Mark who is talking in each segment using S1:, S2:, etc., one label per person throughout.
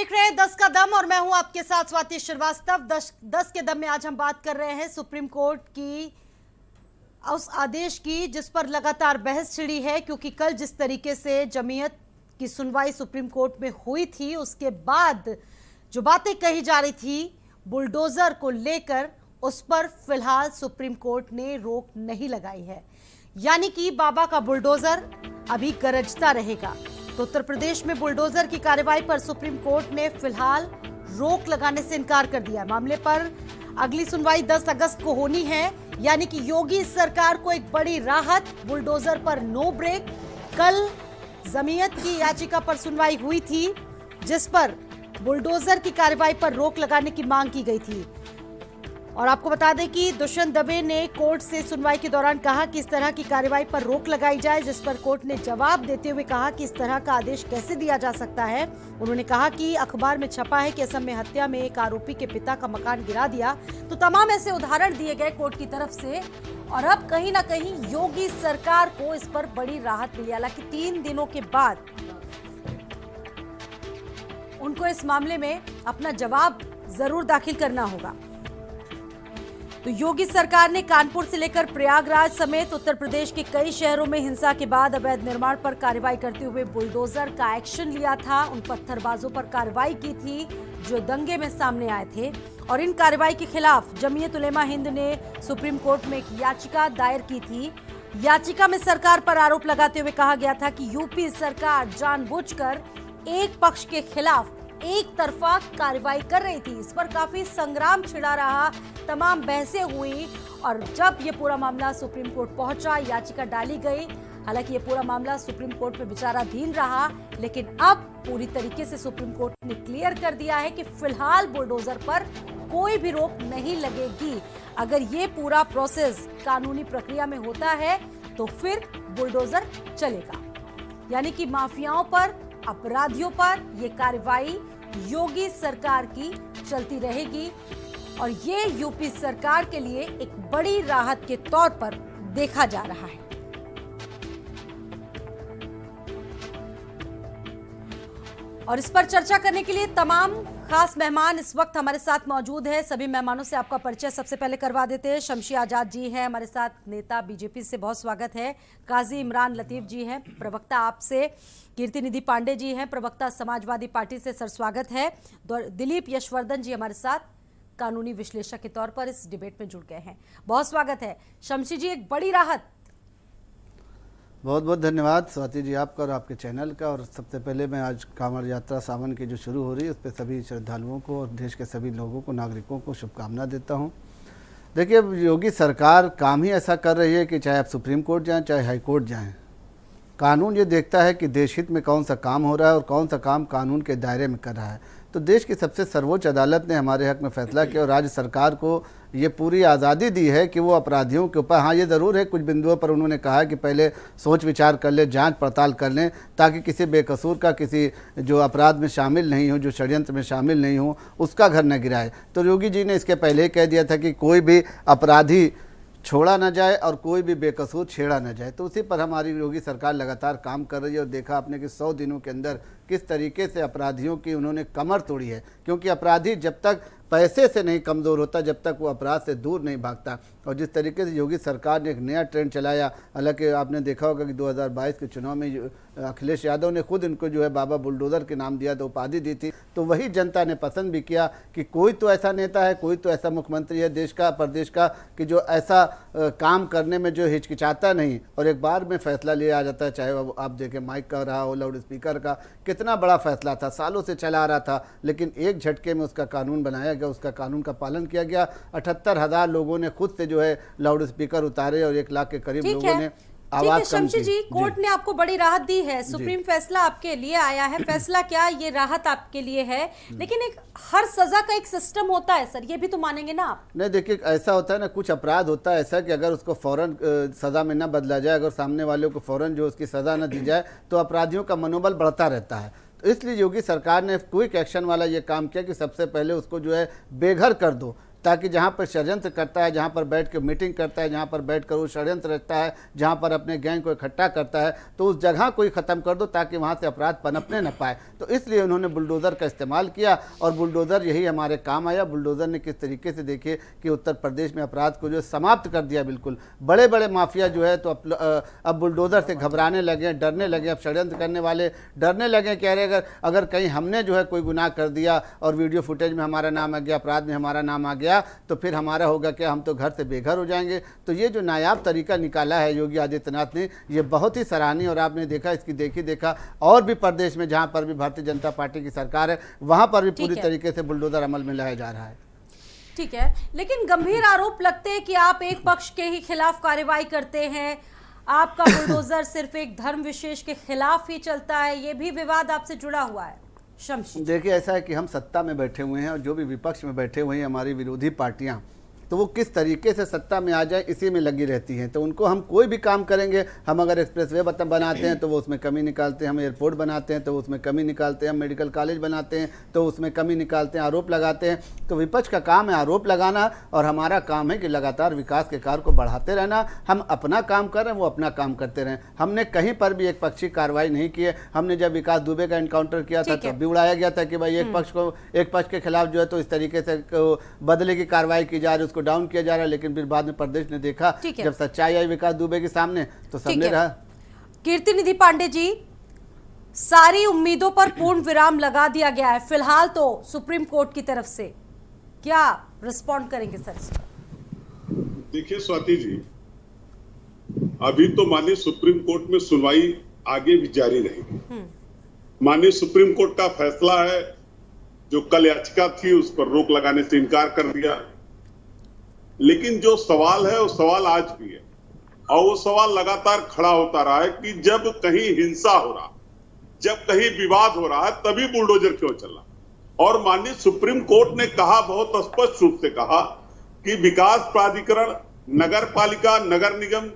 S1: देख रहे हैं 10 का दम और मैं हूं आपके साथ स्वाति श्रीवास्तव। 10 के दम में आज हम बात कर रहे हैं सुप्रीम कोर्ट की उस आदेश की जिस पर लगातार बहस छिड़ी है, क्योंकि कल जिस तरीके से जमीयत की सुनवाई सुप्रीम कोर्ट में हुई थी, उसके बाद जो बातें कही जा रही थी बुलडोजर को लेकर, उस पर फिलहाल सुप्रीम कोर्ट ने रोक नहीं लगाई है। यानी कि बाबा का बुलडोजर अभी गरजता रहेगा। तो उत्तर प्रदेश में बुलडोजर की कार्रवाई पर सुप्रीम कोर्ट ने फिलहाल रोक लगाने से इनकार कर दिया। मामले पर अगली सुनवाई 10 अगस्त को होनी है। यानी कि योगी सरकार को एक बड़ी राहत, बुलडोजर पर नो ब्रेक। कल जमीयत की याचिका पर सुनवाई हुई थी जिस पर बुलडोजर की कार्रवाई पर रोक लगाने की मांग की गई थी। और आपको बता दें कि दुष्यंत दवे ने कोर्ट से सुनवाई के दौरान कहा कि इस तरह की कार्रवाई पर रोक लगाई जाए, जिस पर कोर्ट ने जवाब देते हुए कहा कि इस तरह का आदेश कैसे दिया जा सकता है। उन्होंने कहा कि अखबार में छपा है कि असम में हत्या में एक आरोपी के पिता का मकान गिरा दिया। तो तमाम ऐसे उदाहरण दिए गए कोर्ट की तरफ से और अब कहीं ना कहीं योगी सरकार को इस पर बड़ी राहत मिली। हालांकि 3 दिनों के बाद उनको इस मामले में अपना जवाब जरूर दाखिल करना होगा। तो योगी सरकार ने कानपुर से लेकर प्रयागराज समेत उत्तर प्रदेश के कई शहरों में हिंसा के बाद अवैध निर्माण पर कार्रवाई करते हुए बुलडोजर का एक्शन लिया था। उन पत्थरबाजों पर कार्रवाई की थी जो दंगे में सामने आए थे। और इन कार्रवाई के खिलाफ जमीयत उलेमा हिंद ने सुप्रीम कोर्ट में एक याचिका दायर की थी। याचिका में सरकार पर आरोप लगाते हुए कहा गया था कि यूपी सरकार जानबूझकर एक पक्ष के खिलाफ एक तरफा कार्रवाई कर रही थी। इस पर काफी संग्राम छिड़ा रहा, तमाम बहसें हुई और जब ये पूरा मामला सुप्रीम कोर्ट पहुंचा, याचिका डाली गई। हालांकि ये पूरा मामला सुप्रीम कोर्ट में विचाराधीन रहा, लेकिन अब पूरी तरीके से सुप्रीम कोर्ट ने क्लियर कर दिया है कि फिलहाल बुलडोजर पर कोई भी रोक नहीं लगेगी। अगर ये पूरा प्रोसेस कानूनी प्रक्रिया में होता है तो फिर बुलडोजर चलेगा। यानी कि माफियाओं पर, अपराधियों पर ये कार्रवाई योगी सरकार की चलती रहेगी और ये यूपी सरकार के लिए एक बड़ी राहत के तौर पर देखा जा रहा है। और इस पर चर्चा करने के लिए तमाम खास मेहमान इस वक्त हमारे साथ मौजूद हैं। सभी मेहमानों से आपका परिचय सबसे पहले करवा देते हैं। शमशी आजाद जी हैं हमारे साथ, नेता बीजेपी से, बहुत स्वागत है। काजी इमरान लतीफ जी हैं, प्रवक्ता आपसे। कीर्ति निधि पांडे जी हैं, प्रवक्ता समाजवादी पार्टी से, सर स्वागत है। दिलीप यशवर्धन जी हमारे साथ कानूनी विश्लेषक के तौर पर इस डिबेट में जुड़ गए हैं, बहुत स्वागत है। शमशी जी, एक बड़ी राहत।
S2: बहुत बहुत धन्यवाद स्वाति जी आपका और आपके चैनल का। और सबसे पहले मैं आज कांवड़ यात्रा सावन की जो शुरू हो रही है उस पर सभी श्रद्धालुओं को और देश के सभी लोगों को, नागरिकों को शुभकामना देता हूं। देखिए, योगी सरकार काम ही ऐसा कर रही है कि चाहे आप सुप्रीम कोर्ट जाएं, चाहे हाई कोर्ट जाएं, कानून ये देखता है कि देश हित में कौन सा काम हो रहा है और कौन सा काम कानून के दायरे में कर रहा है। तो देश की सबसे सर्वोच्च अदालत ने हमारे हक में फैसला किया और राज्य सरकार को ये पूरी आज़ादी दी है कि वो अपराधियों के ऊपर, हाँ ये ज़रूर है कुछ बिंदुओं पर उन्होंने कहा कि पहले सोच विचार कर ले, जांच पड़ताल कर लें, ताकि किसी बेकसूर का, किसी जो अपराध में शामिल नहीं हो, जो षड्यंत्र में शामिल नहीं हो, उसका घर न गिराए। तो योगी जी ने इसके पहले ही कह दिया था कि कोई भी अपराधी छोड़ा न जाए और कोई भी बेकसूर छेड़ा न जाए। तो उसी पर हमारी योगी सरकार लगातार काम कर रही है और देखा आपने कि 100 दिनों के अंदर किस तरीके से अपराधियों की उन्होंने कमर तोड़ी है। क्योंकि अपराधी जब तक पैसे से नहीं कमज़ोर होता, जब तक वो अपराध से दूर नहीं भागता। और जिस तरीके से योगी सरकार ने एक नया ट्रेंड चलाया, हालांकि आपने देखा होगा कि 2022 के चुनाव में अखिलेश यादव ने खुद इनको जो है बाबा बुलडोजर के नाम दिया, तो उपाधि दी थी। तो वही जनता ने पसंद भी किया कि कोई तो ऐसा नेता है, कोई तो ऐसा मुख्यमंत्री है देश का, प्रदेश का, कि जो ऐसा काम करने में जो हिचकिचाता नहीं और एक बार में फैसला लिया जाता है। चाहे वो आप देखें माइक का रहा हो, लाउड स्पीकर का, कितना बड़ा फैसला था, सालों से चला आ रहा था, लेकिन एक झटके में उसका कानून बनाया गया, उसका कानून का पालन किया गया। 78,000 लोगों ने खुद से जो है लाउड स्पीकर उतारे और 1 लाख के करीब लोगों ने आवाज कम की।
S1: जी, कोर्ट ने आपको बड़ी राहत दी है, सुप्रीम फैसला आपके लिए आया है। फैसला क्या, ये राहत आपके लिए है, लेकिन एक हर सजा का एक सिस्टम होता है सर, ये भी तो मानेंगे ना आप?
S2: नहीं, देखिए ऐसा होता है ना, कुछ अपराध होता है ऐसा कि अगर उसको फौरन सजा में न बदला जाए, अगर सामने वाले को फौरन जो उसकी सजा न दी जाए, तो अपराधियों का मनोबल बढ़ता रहता है। तो इसलिए योगी सरकार ने क्विक एक्शन वाला ये काम किया कि सबसे पहले उसको जो है बेघर कर दो। ताकि जहाँ पर षड्यंत्र करता है, जहाँ पर बैठ के मीटिंग करता है, जहाँ पर बैठ कर वो षड्यंत्र रचता है, जहाँ पर अपने गैंग को इकट्ठा करता है, तो उस जगह को ही ख़त्म कर दो ताकि वहाँ से अपराध पनपने न पाए। तो इसलिए उन्होंने बुलडोज़र का इस्तेमाल किया और बुलडोज़र यही हमारे काम आया। बुलडोज़र ने किस तरीके से देखिए कि उत्तर प्रदेश में अपराध को जो समाप्त कर दिया बिल्कुल। बड़े बड़े माफिया जो है तो अब बुलडोज़र से घबराने लगे, डरने लगे। अब षड्यंत्र करने वाले डरने लगे, कह रहे अगर कहीं हमने जो है कोई गुनाह कर दिया और वीडियो फुटेज में हमारा नाम आ गया, अपराध में हमारा नाम आ गया, तो फिर हमारा होगा क्या, हम तो घर से बेघर हो जाएंगे। तो ये जो नायाब तरीका निकाला है योगी आदित्यनाथ ने, ये बहुत ही सराहनीय। और आपने देखा इसकी देखा और भी प्रदेश में जहाँ पर भी भारतीय जनता पार्टी की सरकार है वहाँ पर भी पूरी तरीके से बुलडोज़र अमल में लाया जा रहा है।
S1: ठीक है, लेकिन गंभीर आरोप लगते हैं कि आप एक पक्ष के ही खिलाफ कार्रवाई करते हैं, आपका बुलडोजर सिर्फ एक धर्म विशेष के खिलाफ ही चलता है, ये भी विवाद आपसे जुड़ा हुआ है। शमशी,
S2: देखिए ऐसा है कि हम सत्ता में बैठे हुए हैं और जो भी विपक्ष में बैठे हुए हैं हमारी विरोधी पार्टियां, तो वो किस तरीके से सत्ता में आ जाए इसी में लगी रहती हैं। तो उनको हम कोई भी काम करेंगे, हम अगर एक्सप्रेसवे बनाते हैं तो वो उसमें कमी निकालते हैं, हम एयरपोर्ट बनाते हैं तो उसमें कमी निकालते हैं, हम मेडिकल कॉलेज बनाते हैं तो उसमें कमी निकालते हैं, आरोप लगाते हैं। तो विपक्ष का काम है आरोप लगाना और हमारा काम है कि लगातार विकास के कार्य को बढ़ाते रहना। हम अपना काम कर रहे हैं, वो अपना काम करते रहें। हमने कहीं पर भी एक पक्षी कार्रवाई नहीं की है। हमने जब विकास दुबे का इनकाउंटर किया था तब भी उड़ाया गया था कि भाई एक पक्ष के खिलाफ जो है तो इस तरीके से बदले की कार्रवाई की जा रही है, डाउन किया जा रहा है। लेकिन फिर बाद में प्रदेश ने देखा जब सच्चाई आई विकास दुबे के सामने तो सबने रहा।
S1: कीर्ति निधि पांडे जी, सारी उम्मीदों पर पूर्ण विराम लगा दिया गया है फिलहाल तो सुप्रीम कोर्ट की तरफ से, क्या रिस्पॉन्ड करेंगे सर?
S3: देखिए स्वाति जी, अभी तो माननीय सुप्रीम कोर्ट में सुनवाई आगे भी जारी रहेगी। माननीय सुप्रीम कोर्ट का फैसला है, जो कल याचिका थी उस पर रोक लगाने से इनकार कर दिया। लेकिन जो सवाल है वो सवाल आज भी है और वो सवाल लगातार खड़ा होता रहा है कि जब कहीं हिंसा हो रहा, जब कहीं विवाद हो रहा है तभी बुलडोजर क्यों चला। और माननीय सुप्रीम कोर्ट ने कहा, बहुत स्पष्ट रूप से कहा कि विकास प्राधिकरण, नगर पालिका, नगर निगम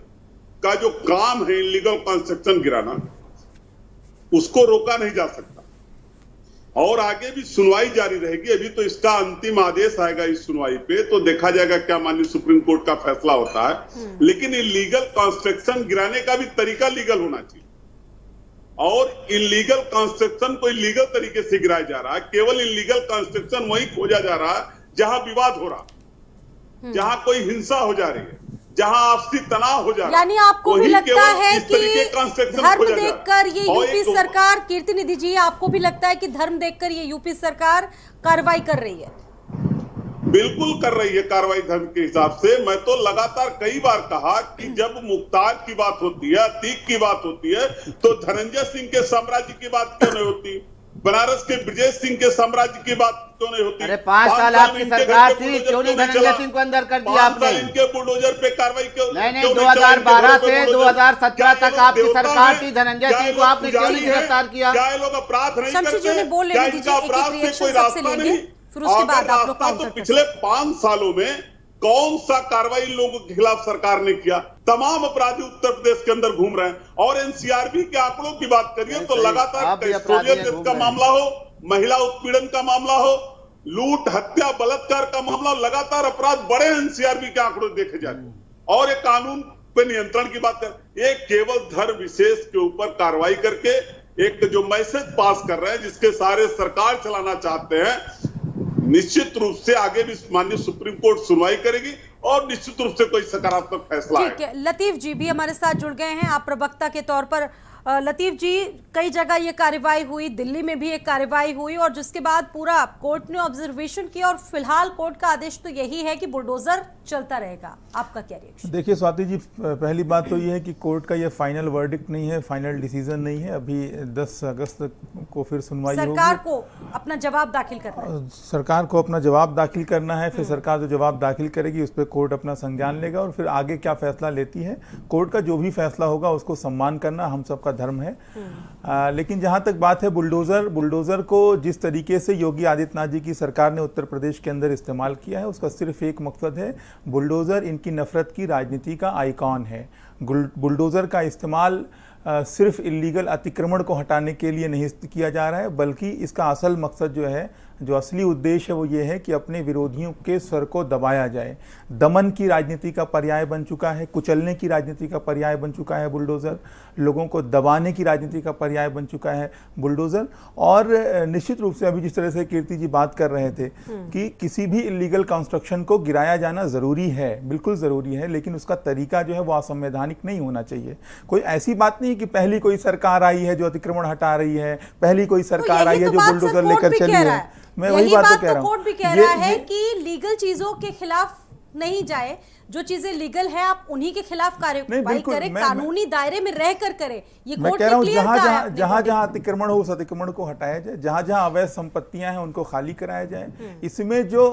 S3: का जो काम है इलीगल कंस्ट्रक्शन गिराना, उसको रोका नहीं जा सकता और आगे भी सुनवाई जारी रहेगी। अभी तो इसका अंतिम आदेश आएगा इस सुनवाई पे, तो देखा जाएगा क्या माननीय सुप्रीम कोर्ट का फैसला होता है। लेकिन इलीगल कंस्ट्रक्शन गिराने का भी तरीका लीगल होना चाहिए और इलीगल कंस्ट्रक्शन को इलीगल तरीके से गिराया जा रहा है। केवल इलीगल कंस्ट्रक्शन वही खोजा जा रहा है जहां विवाद हो रहा, जहां कोई हिंसा हो जा रही है, जहां आपसी तनाव हो जा रहा है।
S1: यानी आपको भी लगता है कि धर्म देखकर ये यूपी सरकार, कीर्ति निधि जी, आपको भी लगता है कि धर्म देखकर ये यूपी सरकार कार्रवाई कर रही है?
S3: बिल्कुल कर रही है कार्रवाई धर्म के हिसाब से। मैं तो लगातार कई बार कहा कि जब मुख्तार की बात होती है, अतीक की बात होती है, तो धनंजय सिंह के साम्राज्य की बात क्यों नहीं होती? बनारस के ब्रजेश सिंह के साम्राज्य की बात क्यों नहीं होती?
S2: अरे 5 साल आपकी सरकार थी, क्यों नहीं धनंजय सिंह को अंदर कर दिया आपने?
S3: इनके बुलडोजर पे कार्रवाई क्यों
S2: नहीं 2012 से 2017 तक आपकी सरकार थी, धनंजय सिंह को आपने क्यों नहीं गिरफ्तार किया?
S3: क्या ये लोग अपराध नहीं करते?
S1: क्या इनका अपराध से कोई रास्ता नहीं? फिर उसके बाद आप लोग
S3: तो पिछले 5 सालों में कौन सा कार्रवाई इन लोगों के खिलाफ सरकार ने किया? तमाम अपराधी उत्तर प्रदेश के अंदर घूम रहे हैं। और एनसीआरबी के आंकड़ों की बात करिए तो लगातार कैस्ट्रोलियम का मामला हो, महिला उत्पीड़न का मामला हो, लूट, हत्या, बलात्कार का मामला, लगातार अपराध बड़े एनसीआरबी के आंकड़ों देखे जाते हैं। और एक कानून पे नियंत्रण की बात कर, ये केवल धर्म विशेष के ऊपर कार्रवाई करके एक जो मैसेज पास कर रहे हैं, जिसके सारे सरकार चलाना चाहते हैं, निश्चित रूप से आगे भी माननीय सुप्रीम कोर्ट सुनवाई करेगी और निश्चित रूप से कोई सकारात्मक फैसला
S1: ठीक है। लतीफ जी भी हमारे साथ जुड़ गए हैं, आप प्रवक्ता के तौर पर। लतीफ जी, कई जगह ये कार्रवाई हुई, दिल्ली में भी एक कार्रवाई हुई और जिसके बाद पूरा कोर्ट ने ऑब्जर्वेशन किया और फिलहाल कोर्ट का आदेश तो यही है कि बुलडोजर चलता रहेगा। आपका क्या रिएक्शन?
S4: देखिए स्वाति जी, पहली बात तो ये है कि कोर्ट का ये फाइनल वर्डिक्ट नहीं है, फाइनल डिसीजन नहीं है। अभी 10 अगस्त को फिर सुनवाई होगी।
S1: सरकार को अपना जवाब दाखिल करना है।
S4: सरकार को अपना जवाब दाखिल करना है, फिर सरकार जो जवाब दाखिल करेगी उस पर कोर्ट अपना संज्ञान लेगा और फिर आगे क्या फैसला लेती है। कोर्ट का जो भी फैसला होगा उसको सम्मान करना हम सबका धर्म है। लेकिन जहां तक बात है बुलडोजर को जिस तरीके से योगी आदित्यनाथ जी की सरकार ने उत्तर प्रदेश के अंदर इस्तेमाल किया है, उसका सिर्फ एक मकसद है, बुलडोजर इनकी नफरत की राजनीति का आइकॉन है। बुलडोजर का इस्तेमाल सिर्फ इलीगल अतिक्रमण को हटाने के लिए नहीं किया जा रहा है, बल्कि इसका असल मकसद जो है, जो असली उद्देश्य है वो ये है कि अपने विरोधियों के स्वर को दबाया जाए। दमन की राजनीति का पर्याय बन चुका है, कुचलने की राजनीति का पर्याय बन चुका है बुलडोज़र, लोगों को दबाने की राजनीति का पर्याय बन चुका है बुलडोज़र। और निश्चित रूप से अभी जिस तरह से कीर्ति जी बात कर रहे थे कि किसी भी इलीगल कंस्ट्रक्शन को गिराया जाना ज़रूरी है, बिल्कुल ज़रूरी है, लेकिन उसका तरीका जो है वो असंवैधानिक नहीं होना चाहिए। कोई ऐसी बात नहीं कि पहली कोई सरकार आई है जो अतिक्रमण हटा रही है, पहली कोई सरकार आई है जो बुलडोज़र लेकर चली है। मैं वही बात तो कह रहा हूँ।
S1: कोर्ट भी कह रहा है कि लीगल चीजों के खिलाफ नहीं जाए, जो चीजें लीगल है आप उन्हीं के खिलाफ कार्रवाई करें, कानूनी दायरे में रहकर करें। ये
S4: मैं कह रहा हूँ जहां अतिक्रमण हो उस अतिक्रमण को हटाया जाए, जहां अवैध संपत्तियां हैं उनको खाली कराया जाए। इसमें जो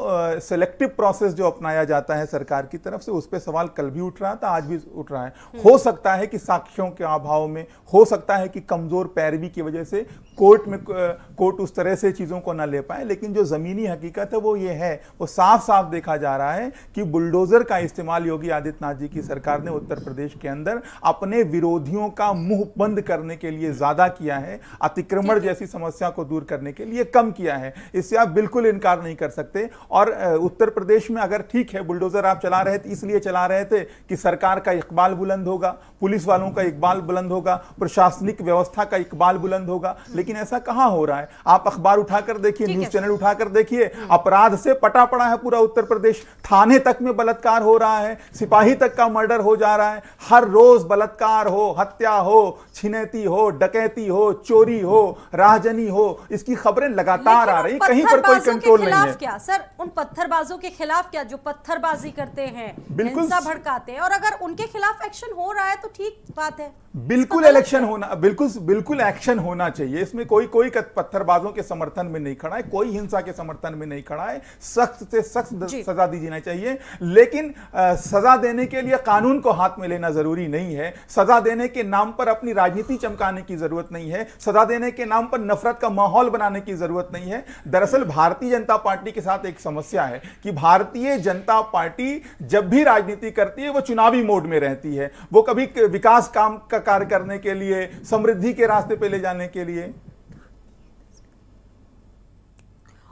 S4: सिलेक्टिव प्रोसेस जो अपनाया जाता है सरकार की तरफ से, उस पर सवाल कल भी उठ रहा था, आज भी उठ रहा है। हो सकता है कि साक्ष्यों के अभाव में, हो सकता है कि कमजोर पैरवी की वजह से कोर्ट उस तरह से चीजों को ना ले पाए, लेकिन जो जमीनी हकीकत है वो ये है, वो साफ साफ देखा जा रहा है कि बुलडोजर का इस्तेमाल योगी आदित्यनाथ जी की सरकार ने उत्तर प्रदेश के अंदर अपने विरोधियों का मुंह बंद करने के लिए ज्यादा किया है, अतिक्रमण जैसी समस्या को दूर करने के लिए कम किया है। इससे आप बिल्कुल इनकार नहीं कर सकते। और उत्तर प्रदेश में अगर ठीक है बुलडोजर आप चला रहे थे, इसलिए चला रहे थे कि सरकार का इकबाल बुलंद होगा, पुलिस वालों का इकबाल बुलंद होगा, प्रशासनिक व्यवस्था का इकबाल बुलंद होगा, लेकिन ऐसा कहां हो रहा है? आप अखबार उठाकर देखिए, न्यूज चैनल उठाकर देखिए, अपराध से पटा पड़ा है पूरा उत्तर प्रदेश। थाने तक में बलात्कार हो रहा है, सिपाही तक का मर्डर हो जा रहा है, हर रोज बलात्कार हो, हत्या हो, छिनैती हो, डकैती हो, चोरी हो, राहजनी हो, इसकी खबरें लगातार आ रही, कहीं पर कोई कंट्रोल नहीं है।
S1: क्या सर उन पत्थरबाजों के खिलाफ क्या, जो पत्थरबाजी करते हैं, हिंसा भड़काते हैं, और अगर उनके खिलाफ एक्शन हो रहा है तो ठीक बात है,
S4: बिल्कुल इलेक्शन होना, बिल्कुल एक्शन होना चाहिए। इसमें कोई पत्थरबाजों के समर्थन में नहीं खड़ा है, कोई हिंसा के समर्थन में नहीं खड़ा है। सख्त से सख्त सजा दी जानी चाहिए, लेकिन सजा देने के लिए कानून को हाथ में लेना जरूरी नहीं है। सजा देने के नाम पर अपनी राजनीति चमकाने की जरूरत नहीं है, सजा देने के नाम पर नफरत का माहौल बनाने की जरूरत नहीं है। दरअसल भारतीय जनता पार्टी के साथ एक समस्या है कि भारतीय जनता पार्टी जब भी राजनीति करती है वो चुनावी मोड में रहती है, वो कभी विकास काम का कार्य करने के लिए, समृद्धि के रास्ते पे ले जाने के लिए।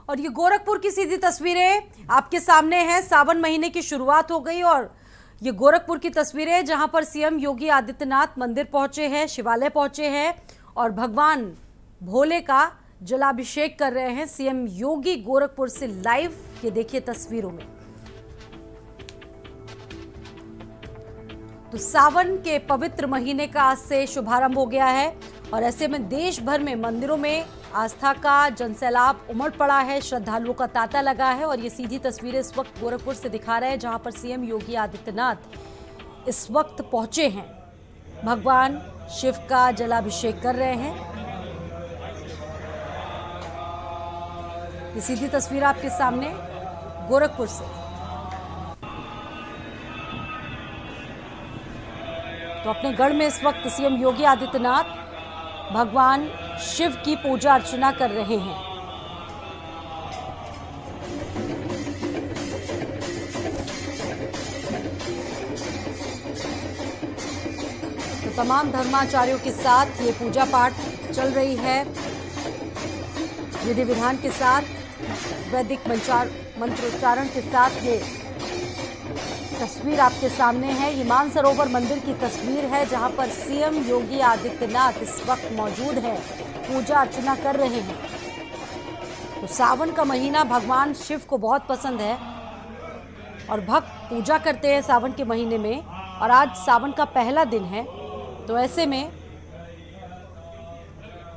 S1: और ये गोरखपुर की सीधी तस्वीरें आपके सामने हैं। सावन महीने की शुरुआत हो गई और ये गोरखपुर की तस्वीरें जहां पर सीएम योगी आदित्यनाथ मंदिर पहुंचे हैं, शिवालय पहुंचे हैं और भगवान भोले का जलाभिषेक कर रहे हैं। सीएम योगी गोरखपुर से लाइव, ये देखिए तस्वीरों में। तो सावन के पवित्र महीने का आज से शुभारंभ हो गया है और ऐसे में देश भर में मंदिरों में आस्था का जनसैलाब उमड़ पड़ा है, श्रद्धालुओं का तांता लगा है। और ये सीधी तस्वीरें इस वक्त गोरखपुर से दिखा रहे हैं जहां पर सीएम योगी आदित्यनाथ इस वक्त पहुंचे हैं, भगवान शिव का जलाभिषेक कर रहे हैं। ये सीधी तस्वीर आपके सामने गोरखपुर से। तो अपने गढ़ में इस वक्त सीएम योगी आदित्यनाथ भगवान शिव की पूजा अर्चना कर रहे हैं। तो तमाम धर्माचार्यों के साथ ये पूजा पाठ चल रही है, विधि विधान के साथ, वैदिक मंत्रोच्चारण के साथ। ये तस्वीर आपके सामने है, ये मानसरोवर मंदिर की तस्वीर है जहां पर सीएम योगी आदित्यनाथ इस वक्त मौजूद है, पूजा अर्चना कर रहे हैं। तो सावन का महीना भगवान शिव को बहुत पसंद है और भक्त पूजा करते हैं सावन के महीने में, और आज सावन का पहला दिन है। तो ऐसे में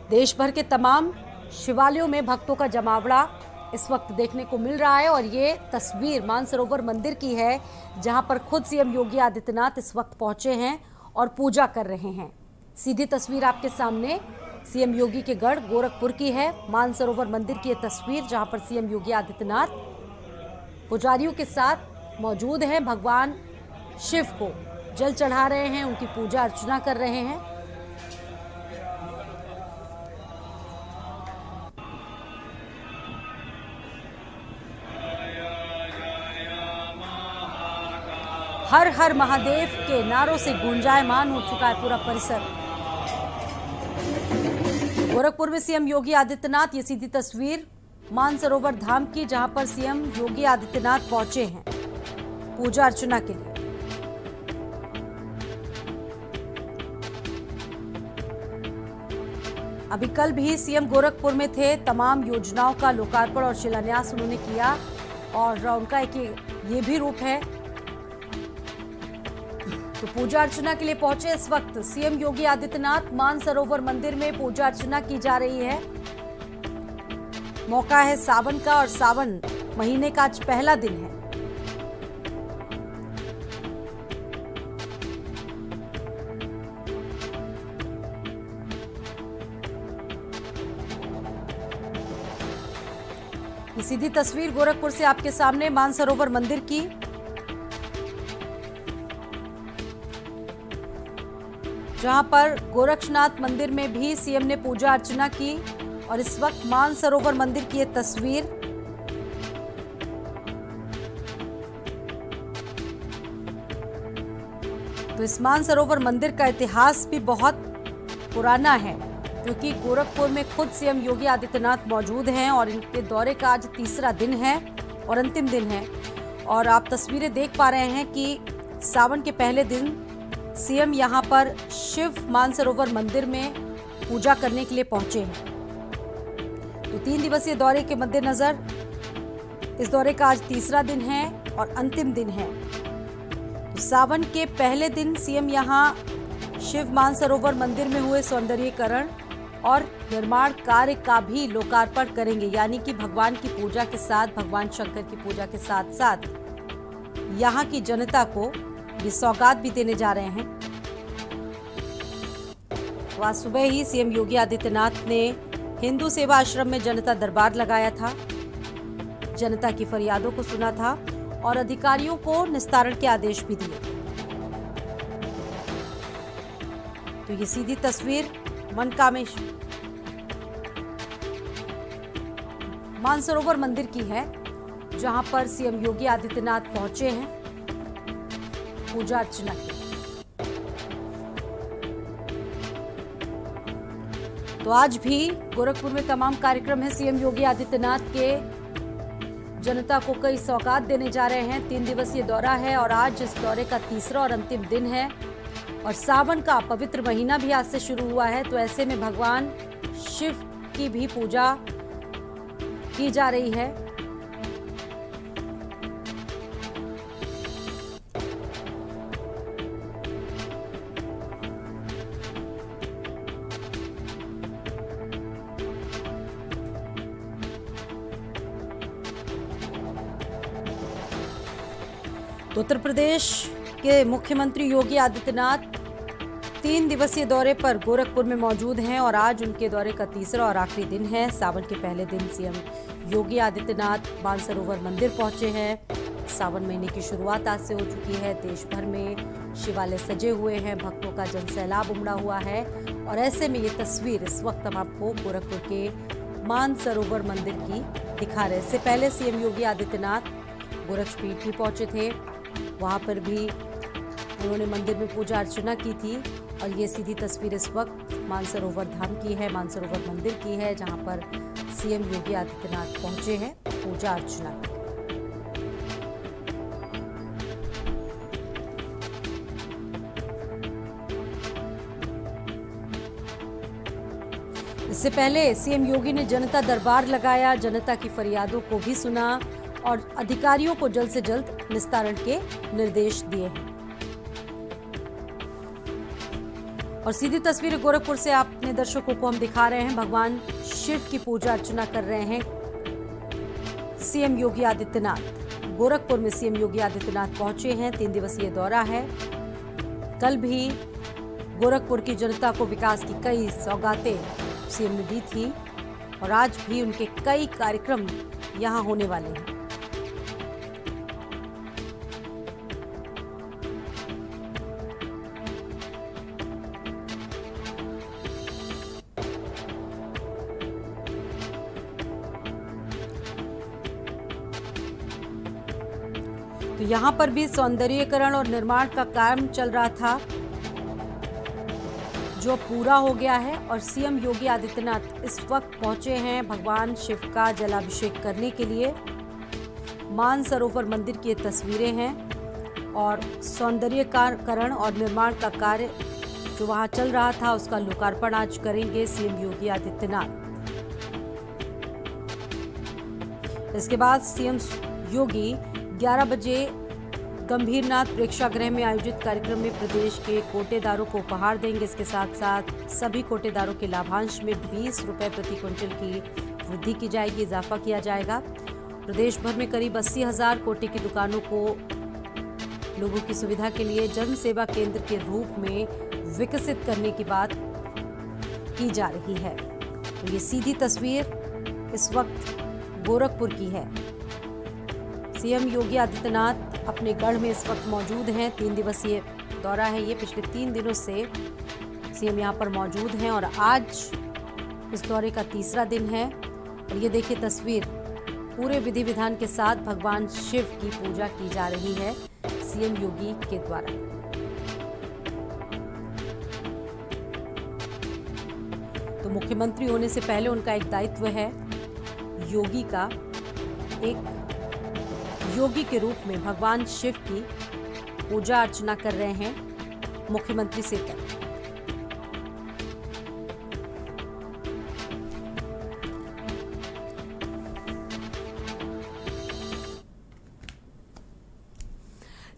S1: देश भर के तमाम शिवालयों में भक्तों का जमावड़ा इस वक्त देखने को मिल रहा है। और ये तस्वीर मानसरोवर मंदिर की है जहां पर खुद सीएम योगी आदित्यनाथ इस वक्त पहुंचे हैं और पूजा कर रहे हैं। सीधी तस्वीर आपके सामने सीएम योगी के गढ़ गोरखपुर की है, मानसरोवर मंदिर की ये तस्वीर जहां पर सीएम योगी आदित्यनाथ पुजारियों के साथ मौजूद हैं, भगवान शिव को जल चढ़ा रहे हैं, उनकी पूजा अर्चना कर रहे हैं। हर हर महादेव के नारों से गुंजायमान हो चुका है पूरा परिसर। गोरखपुर में सीएम योगी आदित्यनाथ, ये सीधी तस्वीर मानसरोवर धाम की, जहां पर सीएम योगी आदित्यनाथ पहुंचे हैं पूजा अर्चना के लिए। अभी कल भी सीएम गोरखपुर में थे, तमाम योजनाओं का लोकार्पण और शिलान्यास उन्होंने किया और उनका एक ये भी रूप है। तो पूजा अर्चना के लिए पहुंचे इस वक्त सीएम योगी आदित्यनाथ। मानसरोवर मंदिर में पूजा अर्चना की जा रही है। मौका है सावन का और सावन महीने का आज पहला दिन है। ये सीधी तस्वीर गोरखपुर से आपके सामने मानसरोवर मंदिर की। जहां पर गोरक्षनाथ मंदिर में भी सीएम ने पूजा अर्चना की और इस वक्त मानसरोवर मंदिर की ये तस्वीर। तो इस मानसरोवर मंदिर का इतिहास भी बहुत पुराना है, क्योंकि गोरखपुर में खुद सीएम योगी आदित्यनाथ मौजूद हैं और इनके दौरे का आज तीसरा दिन है और अंतिम दिन है। और आप तस्वीरें देख पा रहे हैं कि सावन के पहले दिन सीएम यहां पर शिव मानसरोवर मंदिर में पूजा करने के लिए पहुंचे हैं। तो 3 दिवसीय दौरे के मद्देनजर इस दौरे का आज तीसरा दिन है और अंतिम दिन है। तो सावन के पहले दिन सीएम यहां शिव मानसरोवर मंदिर में हुए सौंदर्यीकरण और निर्माण कार्य का भी लोकार्पण करेंगे, यानी कि भगवान की पूजा के साथ, भगवान शंकर की पूजा के साथ साथ यहाँ की जनता को ये सौगात भी देने जा रहे हैं। तो आज सुबह ही सीएम योगी आदित्यनाथ ने हिंदू सेवा आश्रम में जनता दरबार लगाया था, जनता की फरियादों को सुना था और अधिकारियों को निस्तारण के आदेश भी दिए। तो ये सीधी तस्वीर मनकामेश मानसरोवर मंदिर की है, जहां पर सीएम योगी आदित्यनाथ पहुंचे हैं पूजा अर्चना के। तो आज भी गोरखपुर में तमाम कार्यक्रम है। सीएम योगी आदित्यनाथ के जनता को कई सौगात देने जा रहे हैं। 3 दिवसीय दौरा है और आज इस दौरे का तीसरा और अंतिम दिन है और सावन का पवित्र महीना भी आज से शुरू हुआ है। तो ऐसे में भगवान शिव की भी पूजा की जा रही है। तो उत्तर प्रदेश के मुख्यमंत्री योगी आदित्यनाथ 3 दिवसीय दौरे पर गोरखपुर में मौजूद हैं और आज उनके दौरे का तीसरा और आखिरी दिन है। सावन के पहले दिन सीएम योगी आदित्यनाथ मानसरोवर मंदिर पहुंचे हैं। सावन महीने की शुरुआत आज से हो चुकी है। देश भर में शिवालय सजे हुए हैं, भक्तों का जनसैलाब उमड़ा हुआ है और ऐसे में ये तस्वीर इस वक्त हम आपको गोरखपुर के मानसरोवर मंदिर की दिखा रहे हैं। इससे पहले सीएम योगी आदित्यनाथ गोरक्षपीठ भी पहुंचे थे, वहां पर भी उन्होंने मंदिर में पूजा अर्चना की थी और ये सीधी तस्वीर इस वक्त मानसरोवर धाम की है, मानसरोवर मंदिर की है, जहां पर सीएम योगी आदित्यनाथ पहुंचे हैं पूजा अर्चना की। इससे पहले सीएम योगी ने जनता दरबार लगाया, जनता की फरियादों को भी सुना और अधिकारियों को जल्द से जल्द निस्तारण के निर्देश दिए हैं। और सीधी तस्वीर गोरखपुर से अपने दर्शकों को हम दिखा रहे हैं। भगवान शिव की पूजा अर्चना कर रहे हैं सीएम योगी आदित्यनाथ। गोरखपुर में सीएम योगी आदित्यनाथ पहुंचे हैं, 3 दिवसीय दौरा है। कल भी गोरखपुर की जनता को विकास की कई सौगातें सीएम ने दी थी और आज भी उनके कई कार्यक्रम यहां होने वाले हैं। तो यहां पर भी सौंदर्यीकरण और निर्माण का काम चल रहा था। जो पूरा हो गया है और सीएम योगी आदित्यनाथ इस वक्त पहुंचे हैं भगवान शिव का जलाभिषेक करने के लिए। मानसरोवर मंदिर की ये तस्वीरें हैं और सौंदर्यीकरण और निर्माण का कार्य जो वहां चल रहा था उसका लोकार्पण आज करेंगे सीएम योगी आदित्यनाथ। इसके बाद सीएम योगी 11 बजे गंभीरनाथ प्रेक्षागृह में आयोजित कार्यक्रम में प्रदेश के कोटेदारों को उपहार देंगे। इसके साथ साथ सभी कोटेदारों के लाभांश में 20 रुपए प्रति क्विंटल की वृद्धि की जाएगी, इजाफा किया जाएगा। प्रदेश भर में करीब 80,000 कोटे की दुकानों को लोगों की सुविधा के लिए जन सेवा केंद्र के रूप में विकसित करने की बात की जा रही है। तो ये सीधी तस्वीर इस वक्त गोरखपुर की है। सीएम योगी आदित्यनाथ अपने गढ़ में इस वक्त मौजूद हैं। 3 दिवसीय दौरा है ये। पिछले 3 दिनों से सीएम यहाँ पर मौजूद हैं और आज इस दौरे का तीसरा दिन है। और ये देखिए तस्वीर, पूरे विधि विधान के साथ भगवान शिव की पूजा की जा रही है सीएम योगी के द्वारा। तो मुख्यमंत्री होने से पहले उनका एक दायित्व है योगी का, एक योगी के रूप में भगवान शिव की पूजा अर्चना कर रहे हैं मुख्यमंत्री से तक।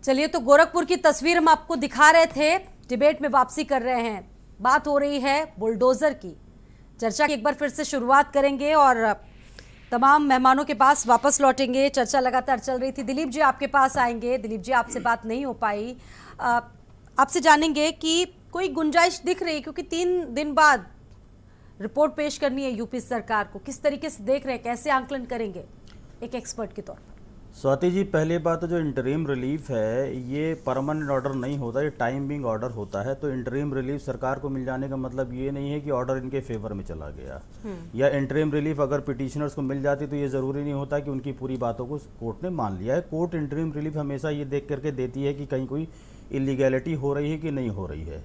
S1: चलिए, तो गोरखपुर की तस्वीर हम आपको दिखा रहे थे। डिबेट में वापसी कर रहे हैं, बात हो रही है बुलडोजर की। चर्चा की एक बार फिर से शुरुआत करेंगे और तमाम मेहमानों के पास वापस लौटेंगे। चर्चा लगातार चल रही थी। दिलीप जी आपके पास आएंगे। दिलीप जी, आपसे बात नहीं हो पाई, आपसे जानेंगे कि कोई गुंजाइश दिख रही है, क्योंकि 3 दिन बाद रिपोर्ट पेश करनी है यूपी सरकार को। किस तरीके से देख रहे हैं, कैसे आंकलन करेंगे एक एक्सपर्ट के तौर पर?
S5: स्वाति जी, पहली बात तो जो इंटरिम रिलीफ है ये परमानेंट ऑर्डर नहीं होता, ये टाइम बिंग ऑर्डर होता है। तो इंटरिम रिलीफ सरकार को मिल जाने का मतलब ये नहीं है कि ऑर्डर इनके फेवर में चला गया। या इंटरिम रिलीफ अगर पिटिशनर्स को मिल जाती तो ये ज़रूरी नहीं होता कि उनकी पूरी बातों को कोर्ट ने मान लिया है। कोर्ट इंटरिम रिलीफ हमेशा ये देख करके देती है कि कहीं कोई इलीगैलिटी हो रही है कि नहीं हो रही है।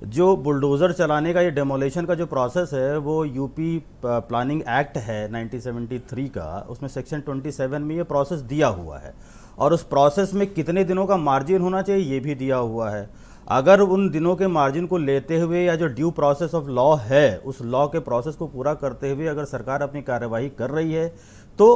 S5: जो बुलडोज़र चलाने का ये डेमोलेशन का जो प्रोसेस है वो यूपी प्लानिंग एक्ट है 1973 का, उसमें सेक्शन 27 में ये प्रोसेस दिया हुआ है और उस प्रोसेस में कितने दिनों का मार्जिन होना चाहिए ये भी दिया हुआ है। अगर उन दिनों के मार्जिन को लेते हुए या जो ड्यू प्रोसेस ऑफ लॉ है उस लॉ के प्रोसेस को पूरा करते हुए अगर सरकार अपनी कार्यवाही कर रही है तो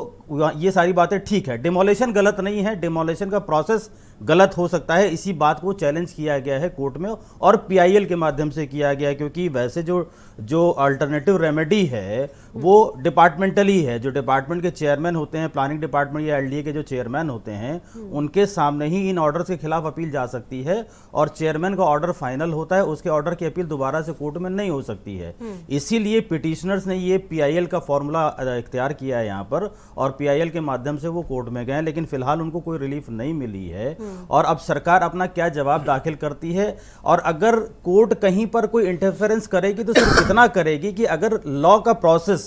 S5: ये सारी बातें ठीक है। डिमोलेशन गलत नहीं है, डिमोलेशन का प्रोसेस गलत हो सकता है। इसी बात को चैलेंज किया गया है कोर्ट में और पीआईएल के माध्यम से किया गया है, क्योंकि वैसे जो अल्टरनेटिव रेमेडी है वो डिपार्टमेंटली है। जो डिपार्टमेंट के चेयरमैन होते हैं, प्लानिंग डिपार्टमेंट या एलडीए के जो चेयरमैन होते हैं उनके सामने ही इन ऑर्डर्स के खिलाफ अपील जा सकती है और चेयरमैन का ऑर्डर फाइनल होता है, उसके ऑर्डर की अपील दोबारा से कोर्ट में नहीं हो सकती है। इसीलिए पिटिशनर्स ने ये पीआईएल का फॉर्मूला इख्तियार किया है यहाँ पर और पीआईएल के माध्यम से वो कोर्ट में गए, लेकिन फिलहाल उनको कोई रिलीफ नहीं मिली है। और अब सरकार अपना क्या जवाब दाखिल करती है और अगर कोर्ट कहीं पर कोई इंटरफेरेंस करेगी तो सिर्फ इतना करेगी कि अगर लॉ का प्रोसेस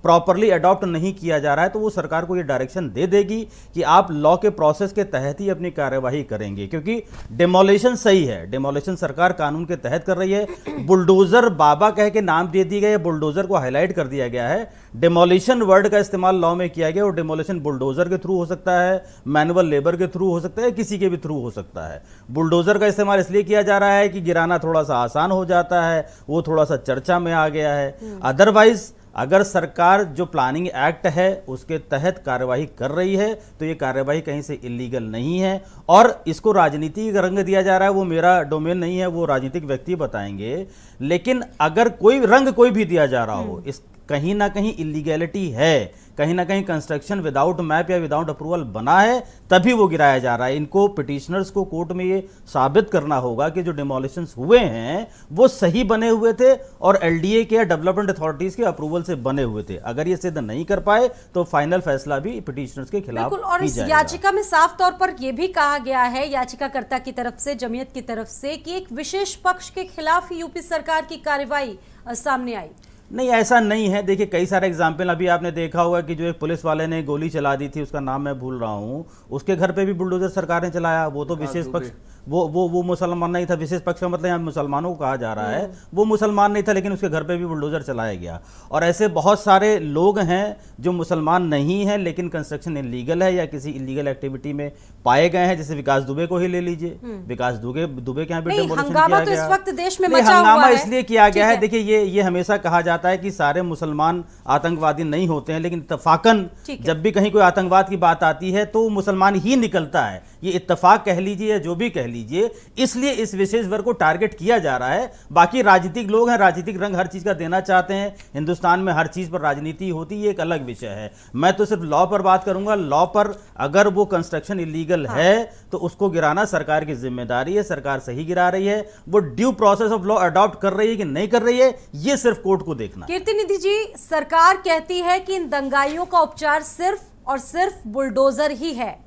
S5: प्रॉपरली अडॉप्ट नहीं किया जा रहा है तो वो सरकार को ये डायरेक्शन दे देगी कि आप लॉ के प्रोसेस के तहत ही अपनी कार्यवाही करेंगे, क्योंकि डिमोलेशन सही है, डिमोलेशन सरकार कानून के तहत कर रही है। बुलडोजर बाबा कह के नाम दे दिया गया, बुलडोजर को हाईलाइट कर दिया गया है। डिमोलिशन वर्ड का इस्तेमाल लॉ में किया गया और डिमोलिशन बुलडोजर के थ्रू हो सकता है, मैनुअल लेबर के थ्रू हो सकता है, किसी के भी थ्रू हो सकता है। बुलडोजर का इस्तेमाल इसलिए किया जा रहा है कि गिराना थोड़ा सा आसान हो जाता है, वो थोड़ा सा चर्चा में आ गया है। अदरवाइज अगर सरकार जो प्लानिंग एक्ट है उसके तहत कार्यवाही कर रही है तो ये कार्यवाही कहीं से इलीगल नहीं है और इसको राजनीतिक रंग दिया जा रहा है वो मेरा डोमेन नहीं है, वो राजनीतिक व्यक्ति बताएंगे। लेकिन अगर कोई रंग कोई भी दिया जा रहा हो, इस कहीं ना कहीं इलीगैलिटी है, कहीं ना कहीं कंस्ट्रक्शन विदाउट मैप या विदाउट अप्रूवल बना है, तभी वो गिराया जा रहा है। इनको पिटिशनर्स को कोर्ट में ये साबित करना होगा कि जो डिमोलिशंस हुए हैं वो सही बने हुए थे और एलडीए के या डेवलपमेंट अथॉरिटीज के अप्रूवल से बने हुए थे। अगर ये सिद्ध नहीं कर पाए तो फाइनल फैसला भी पिटिशनर्स के खिलाफ
S1: बिल्कुल। और इस याचिका में साफ तौर पर यह भी कहा गया है याचिकाकर्ता की तरफ से, जमीयत की तरफ से, कि एक विशेष पक्ष के खिलाफ ही यूपी सरकार की कार्रवाई सामने आई।
S5: नहीं, ऐसा नहीं है। देखिए कई सारे एग्जाम्पल अभी आपने देखा होगा कि जो एक पुलिस वाले ने गोली चला दी थी, उसका नाम मैं भूल रहा हूँ, उसके घर पे भी बुलडोजर सरकार ने चलाया, वो तो विशेष पक्ष वो मुसलमान नहीं था। विशेष पक्ष का मतलब यहाँ मुसलमानों को कहा जा रहा है, वो मुसलमान नहीं था लेकिन उसके घर पे भी बुलडोजर चलाया गया। और ऐसे बहुत सारे लोग हैं जो मुसलमान नहीं हैं लेकिन कंस्ट्रक्शन इलीगल है या किसी इलीगल एक्टिविटी में पाए गए हैं। जैसे विकास दुबे को ही ले लीजिए, विकास दुबे के यहाँ भी डेमोलिशन
S1: हंगामा
S5: किया
S1: तो
S5: गया।
S1: इस वक्त देश में
S5: नहीं,
S1: मचा हुआ
S5: हंगामा
S1: है।
S5: इसलिए किया गया
S1: ठीक
S5: है, देखिए ये हमेशा कहा जाता है कि सारे मुसलमान आतंकवादी नहीं होते हैं, लेकिन इत्तफाकन
S1: ठीक है।
S5: जब भी कहीं कोई आतंकवाद की बात आती है तो मुसलमान ही निकलता है। ये इत्तफाक कह लीजिए या जो भी कह लीजिए, इसलिए इस विशेष वर्ग को टारगेट किया जा रहा है। बाकी राजनीतिक लोग हैं, राजनीतिक रंग हर चीज का देना चाहते हैं, हिंदुस्तान में हर चीज पर राजनीति होती है, ये एक अलग विषय है। मैं तो सिर्फ लॉ पर बात करूंगा। लॉ पर अगर वो कंस्ट्रक्शन इलीगल है तो उसको गिराना सरकार की जिम्मेदारी है, सरकार सही गिरा रही है। वो due process of law adopt कर रही है कि नहीं कर रही है, ये सिर्फ कोर्ट को देखना है।
S1: कीर्तिनिधि जी, सरकार कहती है कि इन दंगाइयों का उपचार सिर्फ और सिर्फ बुलडोजर ही है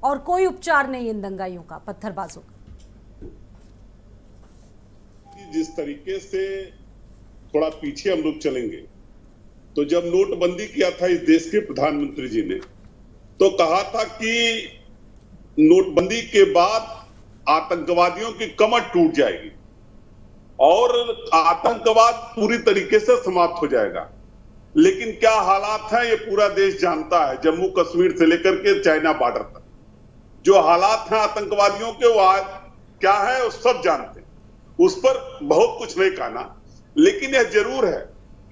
S1: और कोई उपचार नहीं इन दंगाइयों का, पत्थरबाजों का।
S3: जिस तरीके से थोड़ा पीछे हम लोग चलेंगे तो जब नोटबंदी किया था इस देश के प्रधानमंत्री जी ने, तो कहा था कि नोटबंदी के बाद आतंकवादियों की कमर टूट जाएगी और आतंकवाद पूरी तरीके से समाप्त हो जाएगा। लेकिन क्या हालात हैं ये पूरा देश जानता है। जम्मू कश्मीर से लेकर के चाइना बॉर्डर तक जो हालात हैं आतंकवादियों के, वो क्या है वो सब जानते हैं। उस पर बहुत कुछ नहीं कहना, लेकिन यह जरूर है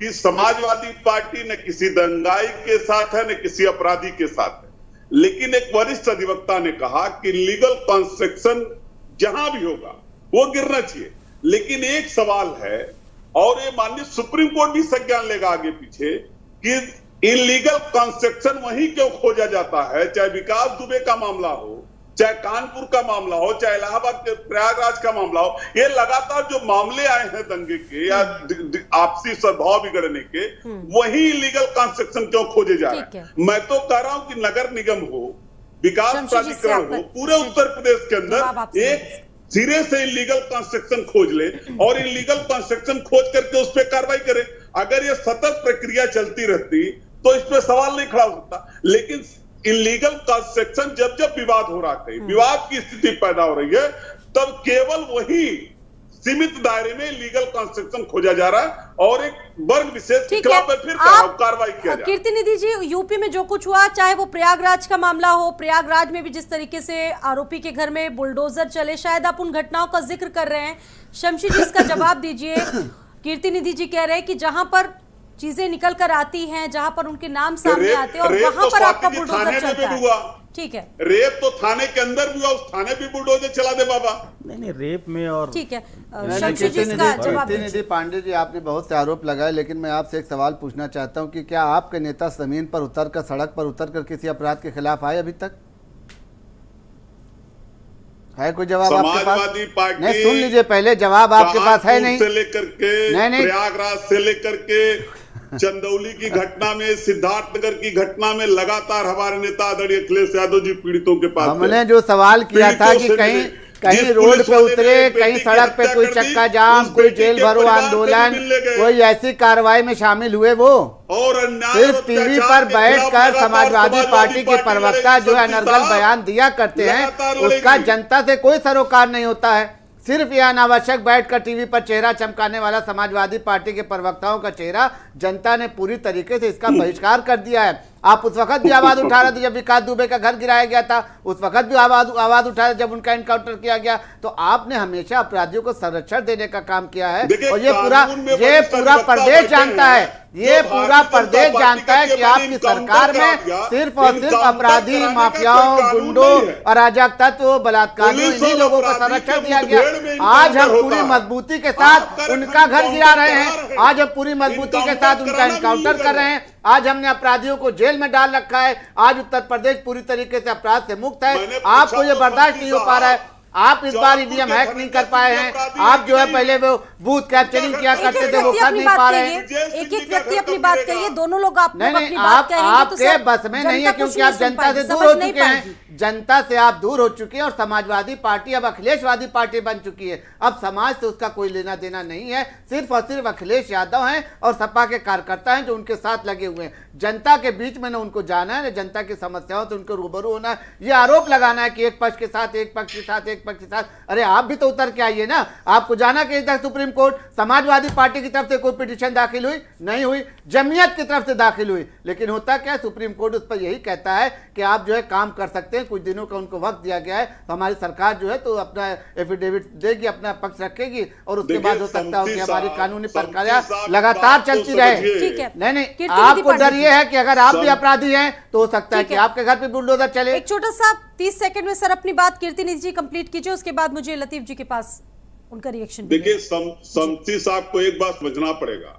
S3: कि समाजवादी पार्टी न किसी दंगाई के साथ है न किसी अपराधी के साथ है। लेकिन एक वरिष्ठ अधिवक्ता ने कहा कि लीगल कंस्ट्रक्शन जहां भी होगा वो गिरना चाहिए। लेकिन एक सवाल है, और ये माननीय सुप्रीम कोर्ट भी संज्ञान लेगा आगे पीछे, कि इलीगल कंस्ट्रक्शन वहीं क्यों खोजा जाता है। चाहे विकास दुबे का मामला हो, चाहे कानपुर का मामला हो, चाहे इलाहाबाद के प्रयागराज का मामला हो, ये लगातार जो मामले आए हैं दंगे के या आपसी सद्भाव बिगड़ने के, वही इलीगल कंस्ट्रक्शन क्यों खोजे जा रहे हैं। मैं तो कह रहा हूं कि नगर निगम हो, विकास प्राधिकरण हो, पूरे उत्तर प्रदेश के अंदर एक सिरे से इलीगल कंस्ट्रक्शन खोज ले और इलीगल कंस्ट्रक्शन खोज करके उस पर कार्रवाई करे। अगर ये सतत प्रक्रिया चलती रहती तो इस पर सवाल नहीं खड़ा हो सकता। लेकिन इलीगल कंस्ट्रक्शन जब जब विवाद हो रहा है, विवाद की स्थिति पैदा हो रही है, तब केवल वही सीमित दायरे में लीगल कंस्ट्रक्शन खोजा जा रहा है और एक वर्ग विशेष के खिलाफ फिर कार्रवाई किया जा रहा है।
S1: कीर्तिनिधि जी, यूपी में जो कुछ हुआ, चाहे वो प्रयागराज का मामला हो, प्रयागराज में भी जिस तरीके से आरोपी के घर में बुलडोजर चले, शायद आप उन घटनाओं का जिक्र कर रहे हैं। शमशी जी, इसका जवाब दीजिए। कीर्तिनिधि जी कह रहे हैं कि जहां पर चीजें निकल कर आती हैं, जहां पर उनके नाम सामने आते हैं और वहां पर आपका बुलडोजर चलता है। ठीक है,
S3: रेप तो थाने के अंदर भी हुआ, उस थाने भी बुलडोजर चला दे बाबा।
S5: नहीं रेप में और
S1: ठीक है।
S2: कीर्तिनिधि पांडे जी, आपने बहुत से आरोप लगाए, लेकिन मैं आपसे एक सवाल पूछना चाहता हूं कि क्या आपके नेता जमीन पर उतरकर, सड़क पर उतरकर किसी अपराध के खिलाफ आए अभी तक? है कोई जवाब आपके पास?
S3: समाजवादी पार्टी,
S2: नहीं, सुन लीजिए पहले, जवाब आपके पास है नहीं?
S3: से लेकर के
S2: नहीं।
S3: प्रयागराज से लेकर के चंदौली की घटना में, सिद्धार्थनगर की घटना में लगातार हमारे नेता आदरणीय अखिलेश यादव जी पीड़ितों के पास।
S2: हमने जो सवाल किया था कि कहीं रोड पे उतरे, कहीं सड़क पे कोई चक्का जाम, कोई जेल भरो आंदोलन, कोई ऐसी कार्रवाई में शामिल हुए वो?
S3: और
S2: सिर्फ टीवी पर बैठकर समाजवादी पार्टी के प्रवक्ता जो है अनर्गल बयान दिया करते हैं, उसका जनता से कोई सरोकार नहीं होता है। सिर्फ यह अनावश्यक बैठकर टीवी पर चेहरा चमकाने वाला समाजवादी पार्टी के प्रवक्ताओं का चेहरा जनता ने पूरी तरीके से इसका बहिष्कार कर दिया है। आप उस वक्त भी आवाज उठा रहे थे जब विकास दुबे का घर गिराया गया था, उस वक्त भी आवाज उठा रहे जब उनका एनकाउंटर किया गया। तो आपने हमेशा अपराधियों को संरक्षण देने का काम किया है और ये पूरा प्रदेश जानता है, ये पूरा प्रदेश जानता है कि आपकी सरकार में सिर्फ और सिर्फ अपराधी, माफियाओं, गुंडों, अराजक तत्व, बलात्कारियों, इन्हीं लोगों को संरक्षण दिया गया। आज हम पूरी मजबूती के साथ उनका घर गिरा रहे हैं, आज हम पूरी मजबूती के साथ उनका एनकाउंटर कर रहे हैं, आज हमने अपराधियों को जेल में डाल रखा है, आज उत्तर प्रदेश पूरी तरीके से अपराध से मुक्त है। आपको ये बर्दाश्त नहीं हो पा रहा है, आप इस बार ईवीएम हैक नहीं कर पाए हैं, आप जो है पहले वो बूथ कैप्चरिंग किया करते थे वो कर नहीं पा रहे हैं।
S1: एक एक व्यक्ति अपनी बात कहिए, दोनों लोग अपनी
S2: बात कहेंगे। आपके बस में नहीं है क्योंकि आप जनता से दूर हो चुके हैं, जनता से आप दूर हो चुके हैं और समाजवादी पार्टी अब अखिलेशवादी पार्टी बन चुकी है। अब समाज से उसका कोई लेना देना नहीं है, सिर्फ और सिर्फ अखिलेश यादव हैं और सपा के कार्यकर्ता हैं जो उनके साथ लगे हुए हैं। जनता के बीच में न उनको जाना है, न जनता की समस्याओं से उनको रूबरू होना है। ये आरोप लगाना है कि एक पक्ष के साथ एक एक पक्ष के साथ। अरे आप भी तो उतर के आइए ना, आपको जाना चाहिए था सुप्रीम कोर्ट। समाजवादी पार्टी की तरफ से कोई पिटीशन दाखिल हुई नहीं हुई, जमीयत की तरफ से दाखिल हुई, लेकिन होता क्या, सुप्रीम कोर्ट उस पर यही कहता है कि आप जो है काम कर सकते हैं, कुछ दिनों का उनको वक्त दिया गया है, तो हमारी सरकार जो है तो अपना एफिडेविट देगी, अपना पक्ष रखेगी, और उसके बाद हो सकता है कि हमारी कानूनी प्रक्रिया लगातार चलती रहे।
S1: ठीक है।
S2: नहीं
S1: कीर्ति
S2: आपको
S1: पांडे
S2: डर
S1: जी।
S2: ये है कि अगर आप भी अपराधी हैं तो हो सकता है
S1: ठीक
S2: कि
S1: है।
S2: आपके घर पे बुलडोजर चले।
S1: एक छोटा सा 30 सेकंड में सर अपनी बात कीर्ति निधि जी कंप्लीट कीजिए, उसके बाद मुझे लतीफ जी के पास उनका रिएक्शन।
S3: देखिए समती साहब को एक बात समझना पड़ेगा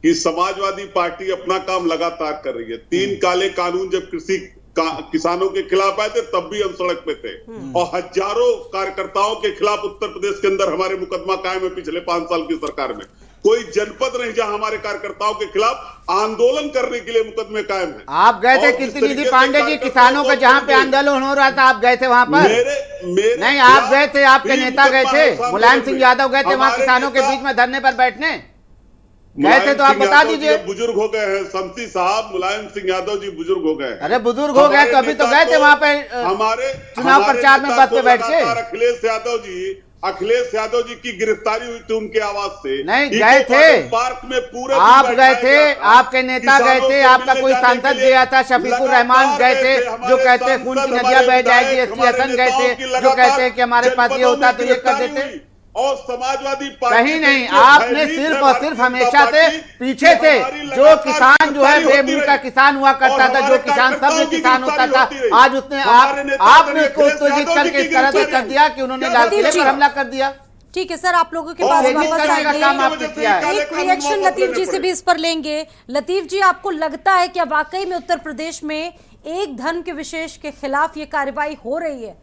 S3: कि समाजवादी पार्टी अपना काम लगातार कर रही है। 3 काले कानून जब किसानों के खिलाफ आए थे तब भी हम सड़क पे थे, और हजारों कार्यकर्ताओं के खिलाफ उत्तर प्रदेश के अंदर हमारे मुकदमा कायम है पिछले 5 साल की सरकार में। कोई जनपद नहीं जहां हमारे कार्यकर्ताओं के खिलाफ आंदोलन करने के लिए मुकदमे कायम है।
S2: आप गए थे कीर्ति निधि पांडे जी, किसानों का जहां पे आंदोलन हो रहा था आप गए थे वहां पर?
S3: मेरे
S2: नहीं, आप गए थे, आपके नेता गए थे, मुलायम सिंह यादव गए थे वहां किसानों के बीच में धरने पर बैठने गए थे, तो आप बता दीजिए।
S3: बुजुर्ग हो गए हैं समती साहब, मुलायम सिंह यादव जी बुजुर्ग हो गए।
S2: अरे बुजुर्ग हो गए तो अभी तो गए थे वहां पे
S3: हमारे
S2: चुनाव प्रचार में बस पे बैठ के।
S3: अखिलेश यादव जी की गिरफ्तारी हुई थी उनके आवाज से।
S2: नहीं गए थे,
S3: पार्क में पूरे
S2: आप गए थे, आपके नेता गए थे, आपका कोई सांसद गया था, शफीकुर रहमान गए थे जो कहते हैं खून की नदियां बह जाएगी, एसपी हसन गए थे जो कहते हैं कि हमारे पास ये होता तो ये कर देते।
S3: और समाजवादी पार्टी
S2: कहीं नहीं, आपने सिर्फ और सिर्फ हमेशा से पीछे थे। जो किसान जो है बेमुंह का किसान हुआ करता था, जो किसान सब किसान होता था, आज उसने आपने उसको उत्तेजित करके इस तरह से कर दिया कि उन्होंने लाल किले पर हमला कर दिया।
S1: ठीक है सर, आप लोगों के पास वापस आएंगे, एक रिएक्शन लतीफ जी से भी इस पर लेंगे। लतीफ जी, आपको लगता है क्या वाकई में उत्तर प्रदेश में एक धर्म के विशेष के खिलाफ ये कार्रवाई हो रही है?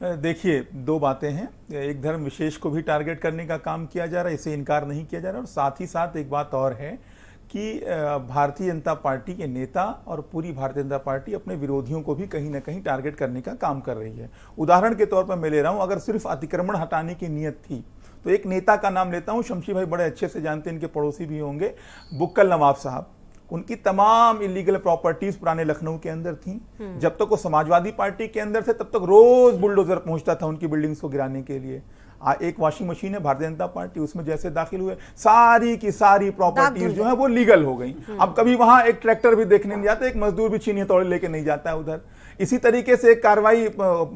S4: देखिए, 2 बातें हैं। एक धर्म विशेष को भी टारगेट करने का काम किया जा रहा है, इसे इनकार नहीं किया जा रहा, और साथ ही साथ एक बात और है कि भारतीय जनता पार्टी के नेता और पूरी भारतीय जनता पार्टी अपने विरोधियों को भी कहीं ना कहीं टारगेट करने का काम कर रही है। उदाहरण के तौर पर मैं ले रहा हूं, अगर सिर्फ अतिक्रमण हटाने की नीयत थी तो एक नेता का नाम लेता हूं, शमशी भाई बड़े अच्छे से जानते हैं, इनके पड़ोसी भी होंगे, बुक्कल नवाब साहब। उनकी तमाम इलीगल प्रॉपर्टीज पुराने लखनऊ के अंदर थी। जब तक वो समाजवादी पार्टी के अंदर थे तब तक रोज बुलडोजर पहुंचता था उनकी बिल्डिंग्स को गिराने के लिए। एक वॉशिंग मशीन है भारतीय जनता पार्टी, उसमें जैसे दाखिल हुए सारी की सारी प्रॉपर्टीज जो है वो लीगल हो गई। अब कभी वहां एक ट्रैक्टर भी देखने नहीं जाता, एक मजदूर भी छीनी हथौड़े लेके नहीं जाता है उधर। इसी तरीके से एक कार्रवाई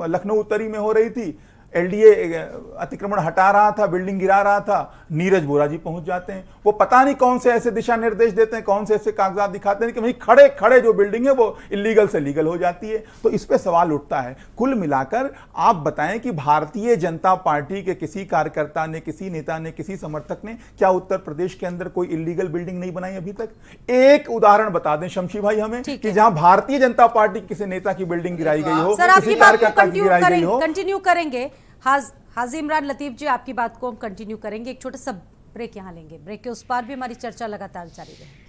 S4: लखनऊ उत्तरी में हो रही थी, एलडीए अतिक्रमण हटा रहा था, बिल्डिंग गिरा रहा था, नीरज बोरा जी पहुंच जाते हैं। वो पता नहीं कौन से ऐसे दिशा निर्देश देते हैं, कौन से ऐसे कागजात दिखाते हैं कि वहीं खड़े खड़े जो बिल्डिंग है वो इलीगल से लीगल हो जाती है। तो इस पे सवाल उठता है। कुल मिलाकर आप बताएं कि भारतीय जनता पार्टी के किसी कार्यकर्ता ने, किसी नेता ने, किसी समर्थक ने क्या उत्तर प्रदेश के अंदर कोई इलीगल बिल्डिंग नहीं बनाई अभी तक? एक उदाहरण बता दें शमशी भाई हमें कि जहां भारतीय जनता पार्टी किसी नेता की बिल्डिंग गिराई गई हो, किसी कार्यकर्ता की गिराई गई हो।
S1: कंटिन्यू करेंगे हाजी इमरान लतीफ जी, आपकी बात को हम कंटिन्यू करेंगे। एक छोटा सा ब्रेक यहाँ लेंगे, ब्रेक के उस पार भी हमारी चर्चा लगातार जारी रहेगी।